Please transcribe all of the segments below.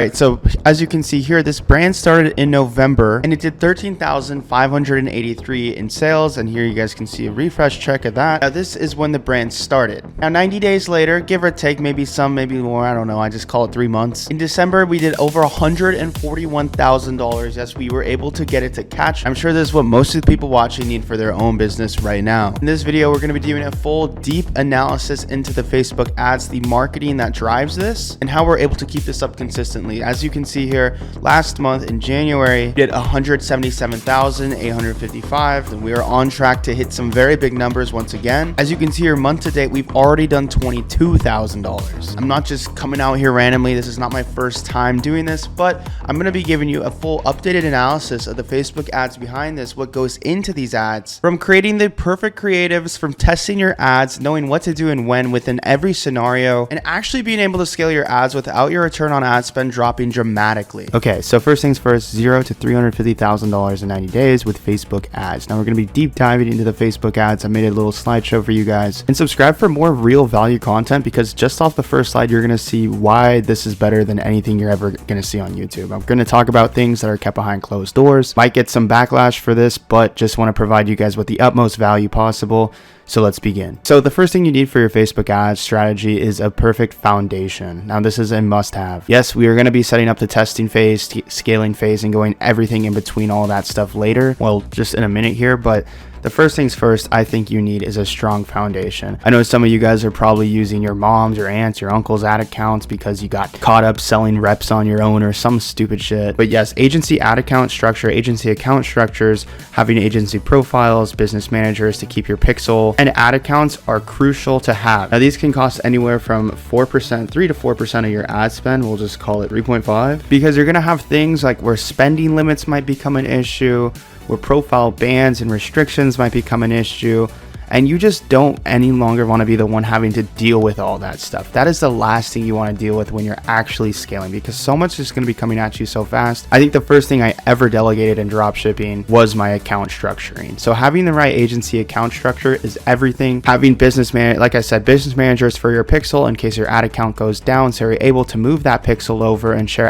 Right, so as you can see here, this brand started in November and it did 13,583 in sales. And here you guys can see a refresh check of that. Now this is when the brand started. Now 90 days later, give or take, maybe some, maybe more, I don't know. I just call it 3 months. In December, we did over $141,000. Yes, we were able to get it to catch. I'm sure this is what most of the people watching need for their own business right now. In this video, we're going to be doing a full deep analysis into the Facebook ads, the marketing that drives this, and how we're able to keep this up consistently. As you can see here, last month in January, we did 177,855, and we are on track to hit some very big numbers once again. As you can see here, month to date, we've already done $22,000. I'm not just coming out here randomly. This is not my first time doing this, but I'm going to be giving you a full updated analysis of the Facebook ads behind this, what goes into these ads, from creating the perfect creatives, from testing your ads, knowing what to do and when within every scenario, and actually being able to scale your ads without your return on ad spend dropping dramatically. Okay, so first things first, $0 to $350,000 in 90 days with Facebook ads. Now we're going to be deep diving into the Facebook ads. I made a little slideshow for you guys, and subscribe for more real value content, because just off the first slide, you're going to see why this is better than anything you're ever going to see on YouTube. I'm going to talk about things that are kept behind closed doors. Might get some backlash for this, but just want to provide you guys with the utmost value possible. So let's begin. So the first thing you need for your Facebook ads strategy is a perfect foundation. Now this is a must-have. Yes, we are going to be setting up the testing phase, scaling phase, and going everything in between all that stuff later. Well, just in a minute here, but the first things first, I think you need is a strong foundation. I know some of you guys are probably using your mom's, your aunt's, your uncle's ad accounts because you got caught up selling reps on your own or some stupid shit. But yes, agency ad account structure, agency account structures, having agency profiles, business managers to keep your pixel, and ad accounts are crucial to have. Now these can cost anywhere from 4%, 3 to 4% of your ad spend. We'll just call it 3.5, because you're gonna have things like where spending limits might become an issue, where profile bans and restrictions might become an issue, and you just don't any longer want to be the one having to deal with all that stuff. That is the last thing you want to deal with when you're actually scaling, because so much is going to be coming at you so fast. I think the first thing I ever delegated in dropshipping was my account structuring. So having the right agency account structure is everything. Having business managers for your pixel in case your ad account goes down, so you're able to move that pixel over and share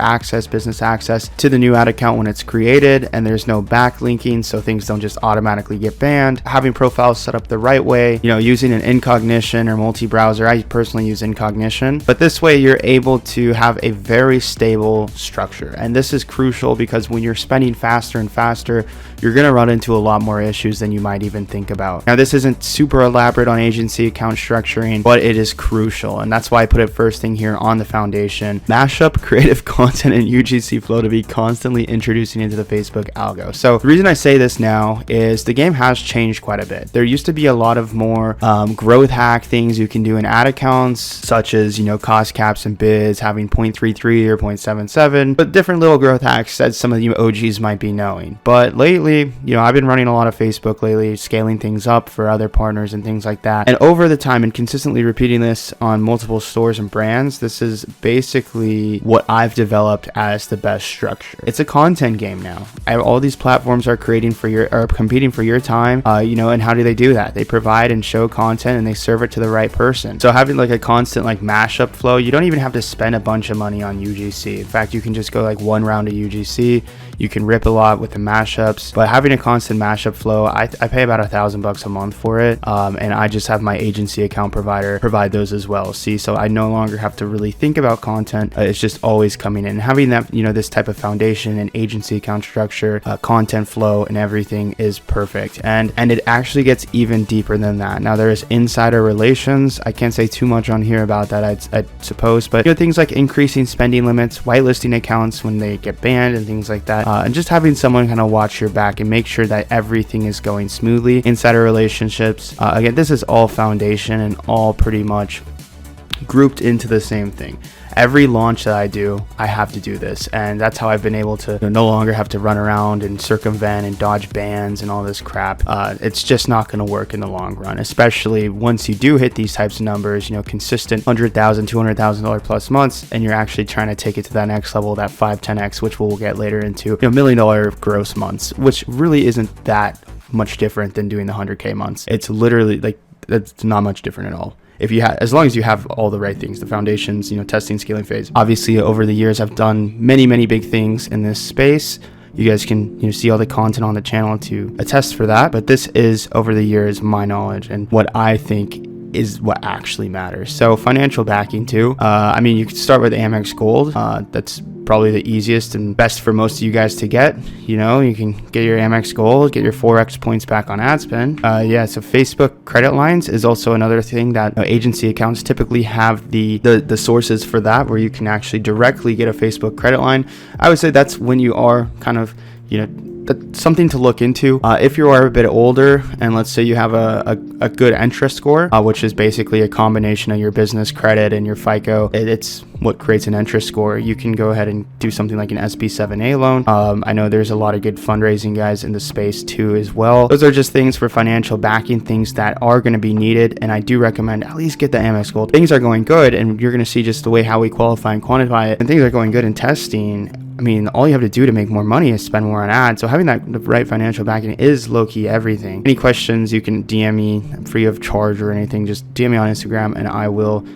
business access to the new ad account when it's created, and there's no backlinking, so things don't just automatically get banned. Having profiles set up the right way, using an incognition or multi-browser. I personally use incognition, but this way you're able to have a very stable structure. And this is crucial because when you're spending faster and faster, you're going to run into a lot more issues than you might even think about. Now, this isn't super elaborate on agency account structuring, but it is crucial. And that's why I put it first thing here on the foundation. Mash up creative content in UGC flow to be constantly introducing into the Facebook algo. So the reason I say this now is the game has changed quite a bit. There used to be a lot of more growth hack things you can do in ad accounts, such as, cost caps and bids, having 0.33 or 0.77, but different little growth hacks that some of you OGs might be knowing. But lately, I've been running a lot of Facebook lately, scaling things up for other partners and things like that. And over the time and consistently repeating this on multiple stores and brands, this is basically what I've developed as the best structure. It's a content game now. All these platforms are competing for your time, and how do they do that? They provide and show content and they serve it to the right person. So having like a constant mashup flow, you don't even have to spend a bunch of money on UGC. In fact, you can just go one round of UGC. You can rip a lot with the mashups, but having a constant mashup flow, I pay about $1,000 a month for it, and I just have my agency account provider provide those as well. So I no longer have to really think about content. It's just always coming in. Having that, this type of foundation and agency account structure, content flow, and everything is perfect. And it actually gets even deeper than that. Now there is insider relations. I can't say too much on here about that, I suppose, but things like increasing spending limits, whitelisting accounts when they get banned, and things like that. And just having someone kind of watch your back and make sure that everything is going smoothly. Insider relationships. Again, this is all foundation and all pretty much grouped into the same thing. Every launch that I do, I have to do this, and that's how I've been able to no longer have to run around and circumvent and dodge bans and all this crap. It's just not going to work in the long run, especially once you do hit these types of numbers, consistent $100,000, $200,000 plus months, and you're actually trying to take it to that next level, that 5-10x, which we'll get later into, $1 million gross months, which really isn't that much different than doing the 100K months. It's literally it's not much different at all. if you have, as long as you have all the right things, the foundations, testing, scaling phase. Obviously, over the years, I've done many big things in this space. You guys can see all the content on the channel to attest for that. But this is, over the years, my knowledge and what I think is what actually matters. So financial backing too. You could start with Amex Gold. That's probably the easiest and best for most of you guys to get. You can get your Amex Gold, get your 4x points back on ad spend. So Facebook credit lines is also another thing that agency accounts typically have the sources for that, where you can actually directly get a Facebook credit line. I would say that's when you are kind of, that's something to look into. If you are a bit older, and let's say you have a good interest score, which is basically a combination of your business credit and your FICO, it's what creates an interest score. You can go ahead and do something like an SB7A loan. I know there's a lot of good fundraising guys in the space too as well. Those are just things for financial backing, things that are going to be needed, and I do recommend at least get the Amex Gold. Things are going good, and you're going to see just the way how we qualify and quantify it, and things are going good in testing. All you have to do to make more money is spend more on ads. So having the right financial backing is low-key everything. Any questions, you can DM me. I'm free of charge or anything. Just DM me on Instagram, and I will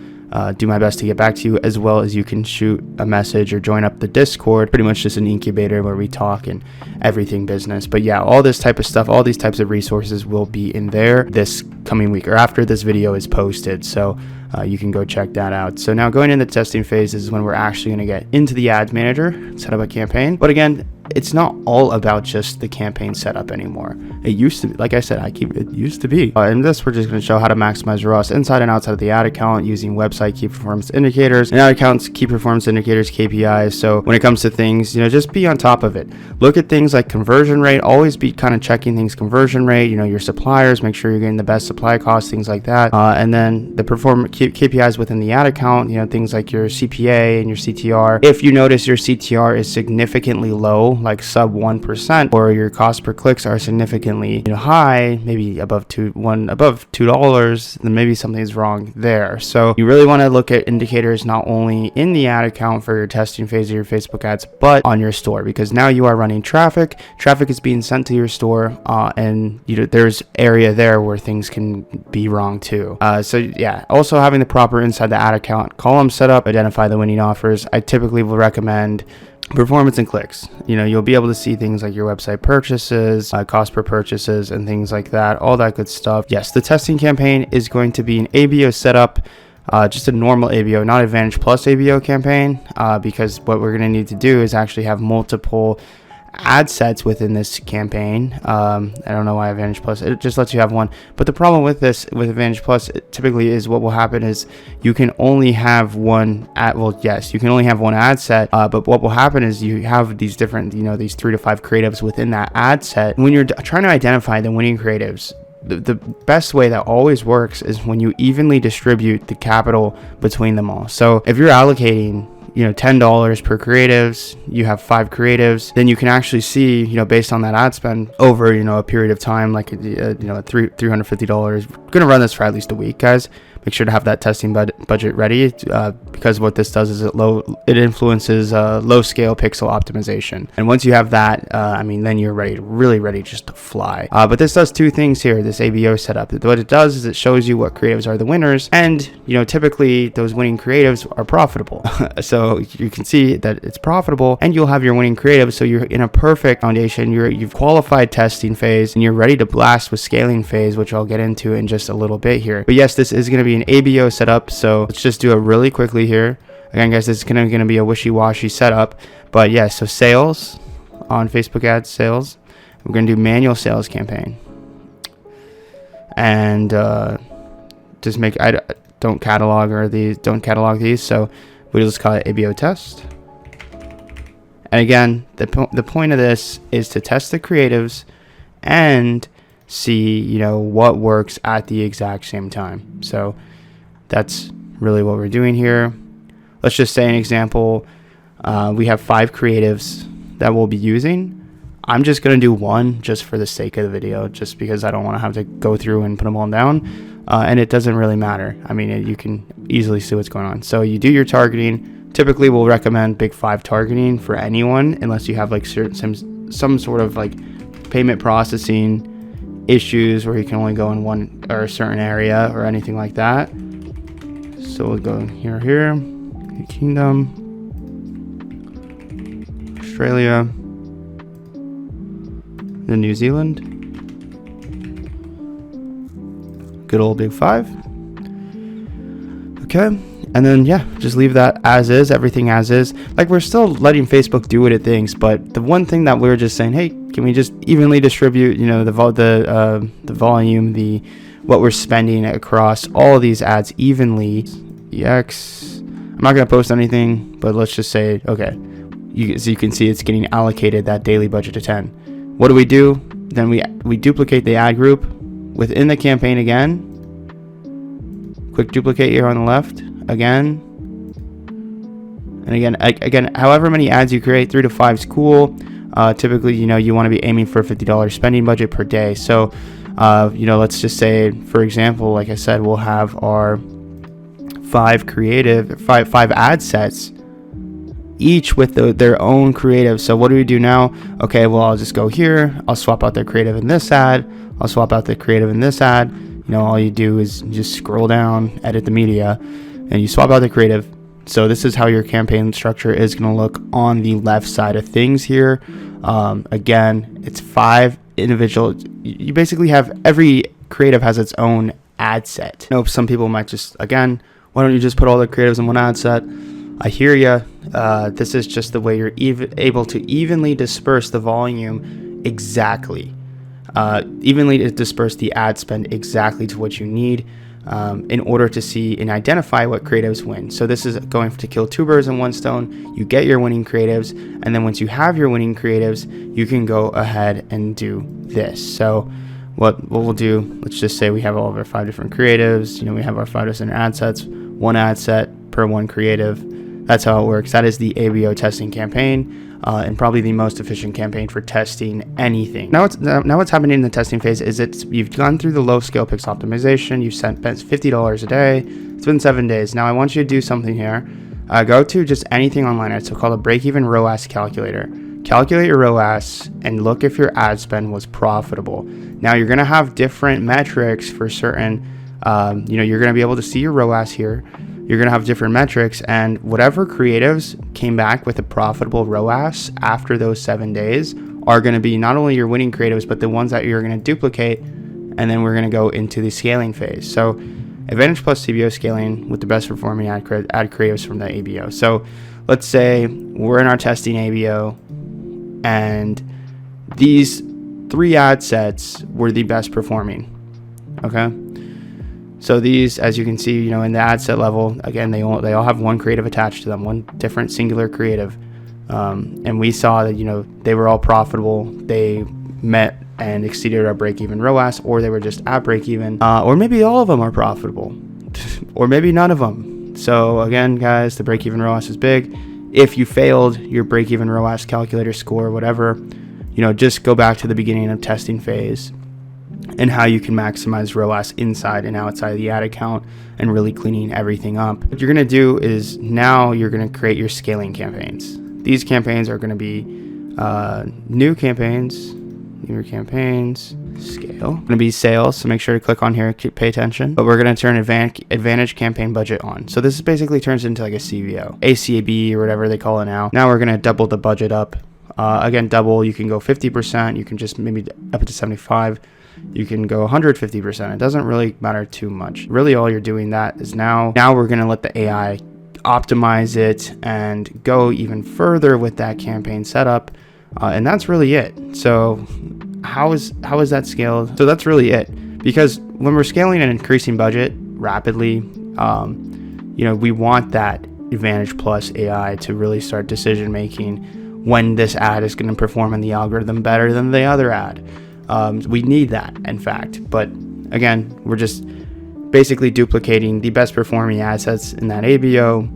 do my best to get back to you, as well as you can shoot a message or join up the Discord. Pretty much just an incubator where we talk and everything business. But yeah, all this type of stuff, all these types of resources will be in there this coming week or after this video is posted. So you can go check that out. So now going into the testing phase is when we're actually going to get into the ads manager, set up a campaign. But again, it's not all about just the campaign setup anymore. It used to be, like I said, it used to be. In this, we're just going to show how to maximize ROAS inside and outside of the ad account using website key performance indicators and ad accounts key performance indicators, KPIs. So when it comes to things, just be on top of it. Look at things like conversion rate. Always be kind of checking things, conversion rate, your suppliers, make sure you're getting the best supply costs, things like that. And then the KPIs within the ad account, things like your CPA and your CTR. If you notice your CTR is significantly low, like sub 1%, or your cost per clicks are significantly high, maybe above $2, then maybe something's wrong there. So you really want to look at indicators not only in the ad account for your testing phase of your Facebook ads, but on your store, because now you are running traffic is being sent to your store, and there's area there where things can be wrong too. So yeah, also having the proper inside the ad account column set up, identify the winning offers. I typically will recommend performance and clicks. You'll be able to see things like your website purchases, cost per purchases, and things like that, all that good stuff. Yes, the testing campaign is going to be an ABO setup, just a normal ABO, not Advantage Plus ABO campaign, because what we're going to need to do is actually have multiple ad sets within this campaign. I don't know why Advantage Plus, it just lets you have one. But the problem with this, with Advantage Plus, typically is what will happen is you can only have one ad. Well, yes, you can only have one ad set. But what will happen is you have these different, these 3 to 5 creatives within that ad set. When you're trying to identify the winning creatives, the best way that always works is when you evenly distribute the capital between them all. So if you're allocating $10 per creatives, you have 5 creatives, then you can actually see, based on that ad spend over, a period of time, like, $350. We're going to run this for at least a week, guys. Make sure to have that testing budget ready, because what this does is it influences low scale pixel optimization. And once you have that, then you're really ready just to fly. But this does 2 things here, this ABO setup. What it does is it shows you what creatives are the winners, and typically those winning creatives are profitable. So you can see that it's profitable, and you'll have your winning creatives. So you're in a perfect foundation. You've qualified testing phase, and you're ready to blast with scaling phase, which I'll get into in just a little bit here. But yes, this is going to be an ABO setup, so let's just do it really quickly here. Again, guys, this is going to be a wishy-washy setup, but yeah, so sales on Facebook ads, sales. We're going to do manual sales campaign, and just don't catalog these, so we'll just call it ABO test. And again, the point of this is to test the creatives and see what works at the exact same time. So that's really what we're doing here. Let's just say an example, we have 5 creatives that we'll be using. I'm just going to do one just for the sake of the video, just because I don't want to have to go through and put them all down, and it doesn't really matter. You can easily see what's going on. So you do your targeting. Typically we'll recommend big 5 targeting for anyone, unless you have like some sort of like payment processing issues where you can only go in one or a certain area or anything like that. So we'll go here, Kingdom, Australia, then New Zealand. Good old big 5. Okay. And then, yeah, just leave that as is, everything as is. Like, we're still letting Facebook do what it thinks, but the one thing that we're just saying, hey, can we just evenly distribute, the volume, what we're spending across all of these ads evenly. EX. I'm not going to post anything, but let's just say, okay, as you can see, it's getting allocated that daily budget to 10. What do? Then we duplicate the ad group within the campaign again. Quick duplicate here on the left. Again, and again, however many ads you create, 3 to 5 is cool. Typically, you want to be aiming for a $50 spending budget per day. So, let's just say, for example, like I said, we'll have our 5 ad sets, each with their own creative. So what do we do now? Okay, well, I'll just go here. I'll swap out their creative in this ad. I'll swap out the creative in this ad. All you do is just scroll down, edit the media, and you swap out the creative. So this is how your campaign structure is going to look on the left side of things here. Again, it's 5 individual. You basically have every creative has its own ad set. Some people might just, again, why don't you just put all the creatives in one ad set? I hear you. This is just the way you're able to evenly disperse the volume exactly. Evenly disperse the ad spend exactly to what you need in order to see and identify what creatives win. So this is going to kill 2 birds in one stone. You get your winning creatives, and then once you have your winning creatives, you can go ahead and do this. So what we'll do, let's just say we have all of our 5 different creatives. We have our 5 different ad sets, 1 ad set per 1 creative. That's how it works. That is the ABO testing campaign. And probably the most efficient campaign for testing anything. Now what's happening in the testing phase is you've gone through the low scale pix optimization. You've spent $50 a day. It's been 7 days. Now I want you to do something here. Go to just anything online. It's called a break-even ROAS calculator. Calculate your ROAS and look if your ad spend was profitable. Now you're going to have different metrics for certain. You're going to be able to see your ROAS here. You're going to have different metrics, and whatever creatives came back with a profitable ROAS after those 7 days are going to be not only your winning creatives, but the ones that you're going to duplicate, and then we're going to go into the scaling phase. So Advantage Plus CBO scaling with the best performing ad creatives from the ABO. So let's say we're in our testing ABO, and these 3 ad sets were the best performing. Okay. So these, as you can see, in the ad set level, again, they all have 1 creative attached to them, 1 different singular creative. And we saw that, they were all profitable. They met and exceeded our break-even ROAS, or they were just at break-even, or maybe all of them are profitable, or maybe none of them. So again, guys, the break-even ROAS is big. If you failed your break-even ROAS calculator score, whatever, just go back to the beginning of testing phase and how you can maximize ROAS inside and outside the ad account and really cleaning everything up. What you're going to do is now you're going to create your scaling campaigns. These campaigns are going to be newer campaigns, scale. Going to be sales, so make sure to click on here, pay attention. But we're going to turn Advantage campaign budget on. So this basically turns into like a CBO, ACAB or whatever they call it now. Now we're going to double the budget up. Again, double, you can go 50%, you can just maybe up to 75. You can go 150%. It doesn't really matter too much. Really, all you're doing that is now we're going to let the AI optimize it and go even further with that campaign setup. And that's really it. So how is that scaled? So that's really it. Because when we're scaling and increasing budget rapidly, we want that Advantage Plus AI to really start decision making when this ad is going to perform in the algorithm better than the other ad. We need that, in fact. But again, we're just basically duplicating the best performing assets in that ABO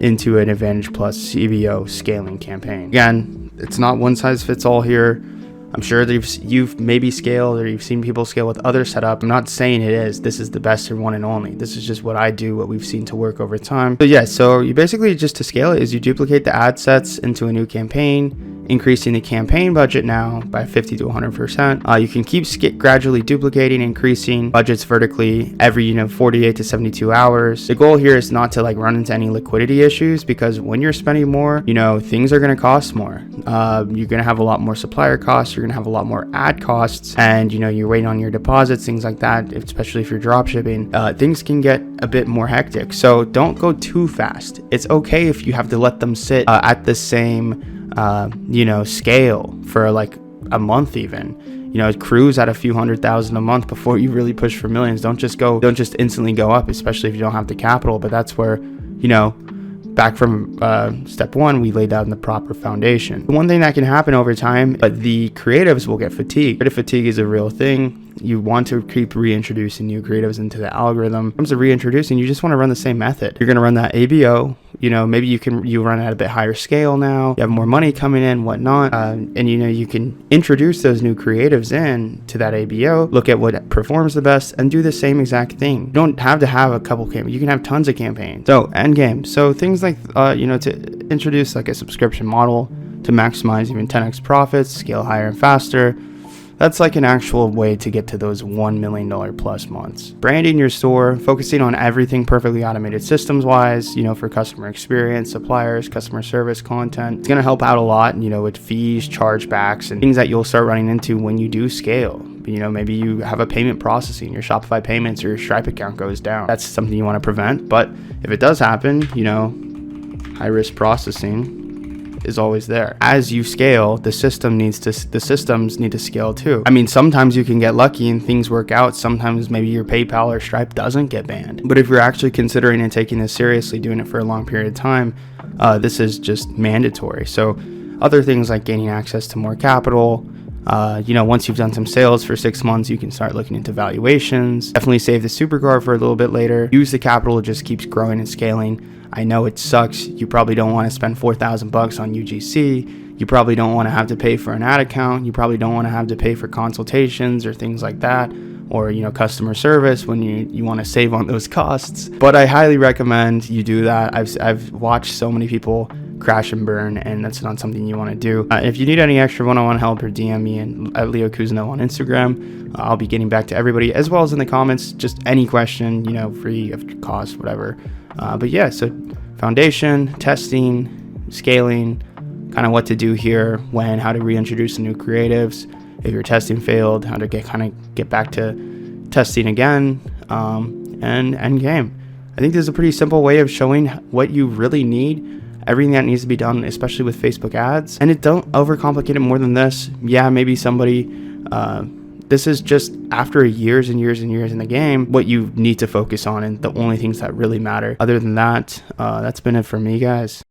into an Advantage Plus CBO scaling campaign. Again, it's not one size fits all here. I'm sure that you've maybe scaled or you've seen people scale with other setup. I'm not saying it is. This is the best and one and only. This is just what I do, what we've seen to work over time. So yeah, so you basically just to scale it is you duplicate the ad sets into a new campaign increasing the campaign budget now by 50 to 100%. You can keep gradually duplicating, increasing budgets vertically every 48 to 72 hours. The goal here is not to like run into any liquidity issues, because when you're spending more, things are going to cost more. You're going to have a lot more supplier costs, you're going to have a lot more ad costs, and you're waiting on your deposits, things like that, especially if you're drop shipping. Things can get a bit more hectic, so don't go too fast. It's okay if you have to let them sit at the same scale for like a month even. Cruise at a few $100,000 a month before you really push for millions. Don't just instantly go up, especially if you don't have the capital. But that's where, back from step one, we laid down the proper foundation. One thing that can happen over time, but the creatives will get fatigued. Creative fatigue is a real thing. You want to keep reintroducing new creatives into the algorithm. In terms of reintroducing, you just want to run the same method. You're going to run that ABO. Maybe you run at a bit higher scale now. You have more money coming in, whatnot, and you can introduce those new creatives in to that ABO. Look at what performs the best and do the same exact thing. You don't have to have a couple campaigns. You can have tons of campaigns. So endgame. So things like to introduce like a subscription model to maximize even 10x profits, scale higher and faster. That's like an actual way to get to those $1 million plus months. Branding your store, focusing on everything perfectly automated systems wise, for customer experience, suppliers, customer service, content. It's going to help out a lot, with fees, chargebacks, and things that you'll start running into when you do scale. Maybe you have a payment processing, your Shopify payments or your Stripe account goes down. That's something you want to prevent. But if it does happen, high risk processing is always there. As you scale, the systems need to scale too. Sometimes you can get lucky and things work out. Sometimes maybe your PayPal or Stripe doesn't get banned. But if you're actually considering and taking this seriously, doing it for a long period of time, this is just mandatory. So other things like gaining access to more capital, once you've done some sales for 6 months, you can start looking into valuations. Definitely save the supercar for a little bit later. Use the capital, it just keeps growing and scaling. I know it sucks. You probably don't want to spend $4,000 on UGC. You probably don't want to have to pay for an ad account. You probably don't want to have to pay for consultations or things like that, or customer service when you want to save on those costs. But I highly recommend you do that. I've watched so many people crash and burn, and that's not something you want to do. If you need any extra one-on-one help, or DM me at Leo Kuzno on Instagram. I'll be getting back to everybody, as well as in the comments. Just any question, free of cost, whatever. But yeah, so foundation, testing, scaling, kind of what to do here, when, how to reintroduce the new creatives. If your testing failed, how to get back to testing again, and end game. I think there's a pretty simple way of showing what you really need, everything that needs to be done, especially with Facebook ads. And don't overcomplicate it more than this. Yeah, maybe somebody, this is just after years and years and years in the game, what you need to focus on and the only things that really matter. Other than that, that's been it for me, guys.